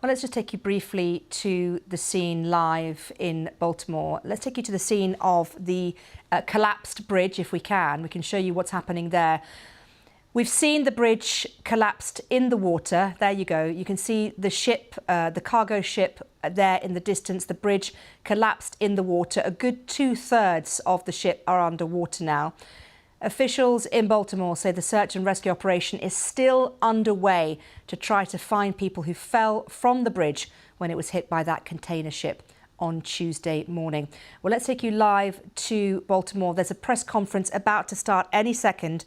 Well, let's just take you briefly to the scene live in Baltimore. Let's take you to the scene of the collapsed bridge, if we can. We can show you what's happening there. We've seen the bridge collapsed in the water. There you go. You can see the ship, the cargo ship there in the distance. The bridge collapsed in the water. A good 2/3 of the ship are underwater now. Officials in Baltimore say the search and rescue operation is still underway to try to find people who fell from the bridge when it was hit by that container ship on Tuesday morning. Well, let's take you live to Baltimore. There's a press conference about to start any second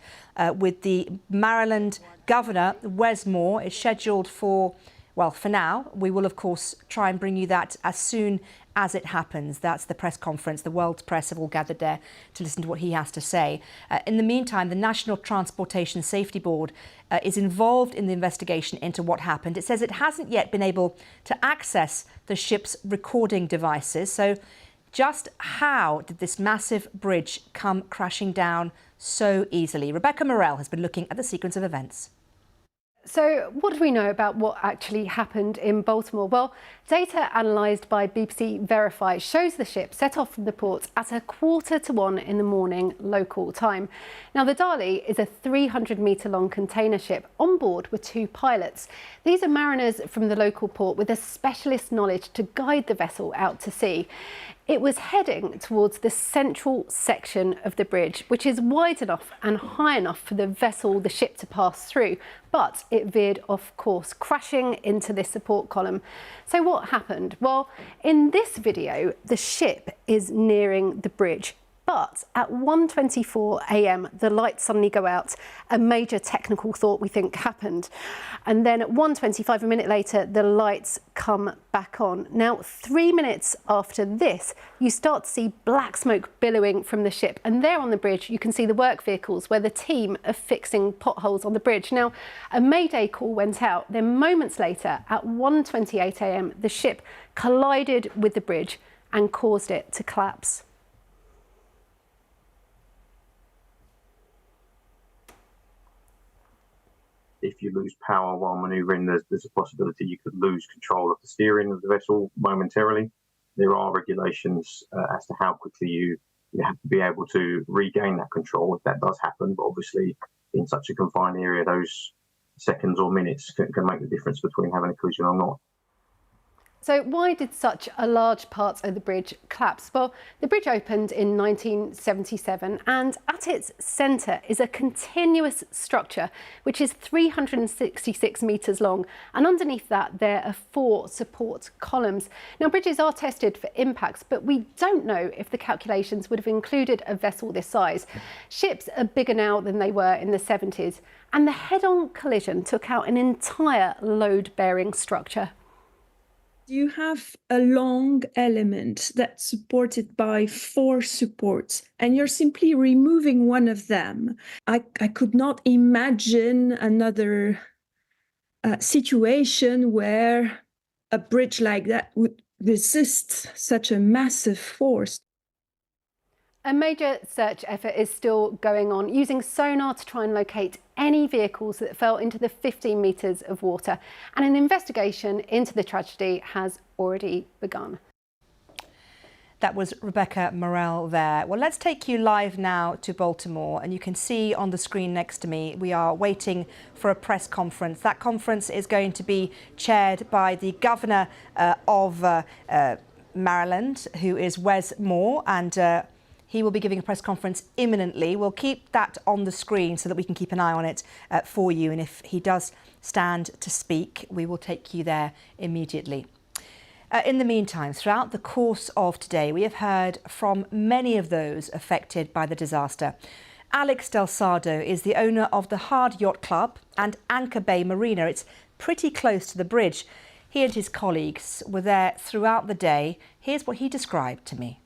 with the Maryland governor, Wes Moore. It's scheduled for, well, for now. We will, of course, try and bring you that as soon as it happens. That's the press conference. The world's press have all gathered there to listen to what he has to say. In the meantime, the National Transportation Safety Board is involved in the investigation into what happened. It says it hasn't yet been able to access the ship's recording devices. So just how did this massive bridge come crashing down so easily? Rebecca Morell has been looking at the sequence of events. So what do we know about what actually happened in Baltimore? Well, data analysed by BBC Verify shows the ship set off from the port at 1:45 in the morning local time. Now, the Dali is a 300-metre long container ship. On board were 2 pilots. These are mariners from the local port with a specialist knowledge to guide the vessel out to sea. It was heading towards the central section of the bridge, which is wide enough and high enough for the ship to pass through, but it veered off course, crashing into this support column. So what happened? Well, in this video, the ship is nearing the bridge. But at 1:24 a.m, the lights suddenly go out. A major technical fault, we think, happened. And then at 1:25, a minute later, the lights come back on. Now, 3 minutes after this, you start to see black smoke billowing from the ship. And there on the bridge, you can see the work vehicles where the team are fixing potholes on the bridge. Now, a mayday call went out. Then moments later, at 1:28 a.m, the ship collided with the bridge and caused it to collapse. If you lose power while manoeuvring, there's a possibility you could lose control of the steering of the vessel momentarily. There are regulations as to how quickly you have to be able to regain that control if that does happen. But obviously, in such a confined area, those seconds or minutes can make the difference between having a collision or not. So why did such a large part of the bridge collapse? Well, the bridge opened in 1977 and at its centre is a continuous structure which is 366 metres long, and underneath that there are 4 support columns. Now, bridges are tested for impacts, but we don't know if the calculations would have included a vessel this size. Ships are bigger now than they were in the 70s, and the head-on collision took out an entire load-bearing structure. You have a long element that's supported by 4 supports, and you're simply removing one of them. I could not imagine another situation where a bridge like that would resist such a massive force. A major search effort is still going on, using sonar to try and locate any vehicles that fell into the 15 metres of water. And an investigation into the tragedy has already begun. That was Rebecca Morell there. Well, let's take you live now to Baltimore, and you can see on the screen next to me, we are waiting for a press conference. That conference is going to be chaired by the governor of Maryland, who is Wes Moore, and he will be giving a press conference imminently. We'll keep that on the screen so that we can keep an eye on it for you. And if he does stand to speak, we will take you there immediately. In the meantime, throughout the course of today, we have heard from many of those affected by the disaster. Alex Del Sardo is the owner of the Hard Yacht Club and Anchor Bay Marina. It's pretty close to the bridge. He and his colleagues were there throughout the day. Here's what he described to me.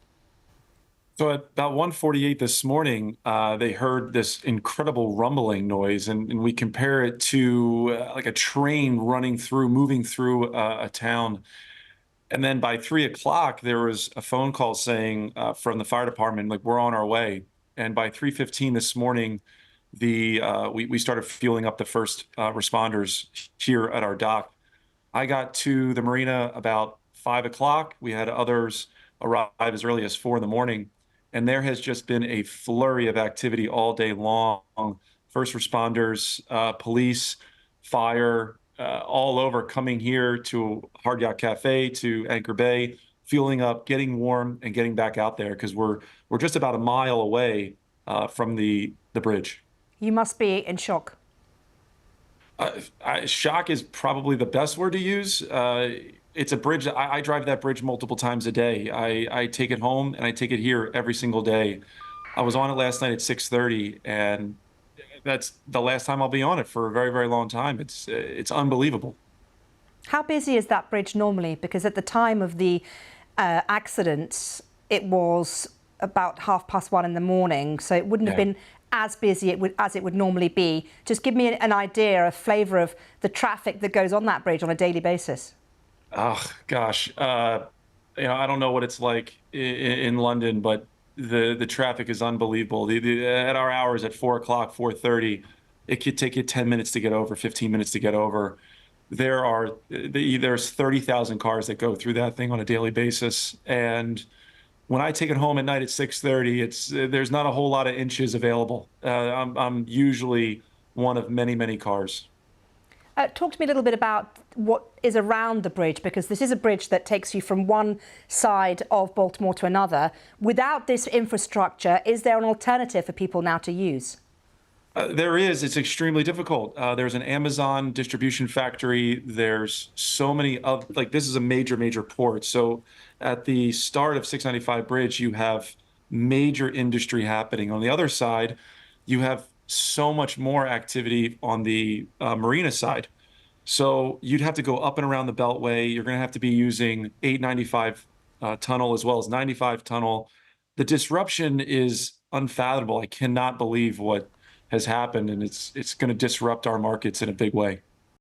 So at about 1:48 this morning, they heard this incredible rumbling noise, and we compare it to like a train moving through a town. And then by 3 o'clock, there was a phone call saying from the fire department, like, we're on our way. And by 3:15 this morning, we started fueling up the first responders here at our dock. I got to the marina about 5 o'clock. We had others arrive as early as 4 in the morning. And there has just been a flurry of activity all day long. First responders, police, fire, all over coming here to Hard Yacht Cafe, to Anchor Bay, fueling up, getting warm, and getting back out there because we're just about a mile away from the bridge. You must be in shock. Shock is probably the best word to use. It's a bridge. I drive that bridge multiple times a day. I take it home and I take it here every single day. I was on it last night at 6:30, and that's the last time I'll be on it for a very, very long time. It's unbelievable. How busy is that bridge normally? Because at the time of the accident, it was about 1:30 in the morning, so it wouldn't have been as busy as it would normally be. Just give me an idea, a flavour of the traffic that goes on that bridge on a daily basis. Oh gosh, I don't know what it's like in London, but the traffic is unbelievable. At our hours at 4 o'clock, 4:30, it could take you 10 minutes to get over, 15 minutes to get over. There's 30,000 cars that go through that thing on a daily basis, and when I take it home at night at 6:30, there's not a whole lot of inches available. I'm usually one of many, many cars. Talk to me a little bit about what is around the bridge, because this is a bridge that takes you from one side of Baltimore to another. Without this infrastructure, is there an alternative for people now to use? There is. It's extremely difficult. There's an Amazon distribution factory. There's so many this is a major, major port. So at the start of 695 Bridge, you have major industry happening. On the other side, you have so much more activity on the marina side. So you'd have to go up and around the Beltway. You're going to have to be using 895 tunnel as well as 95 tunnel. The disruption is unfathomable. I cannot believe what has happened, and it's going to disrupt our markets in a big way.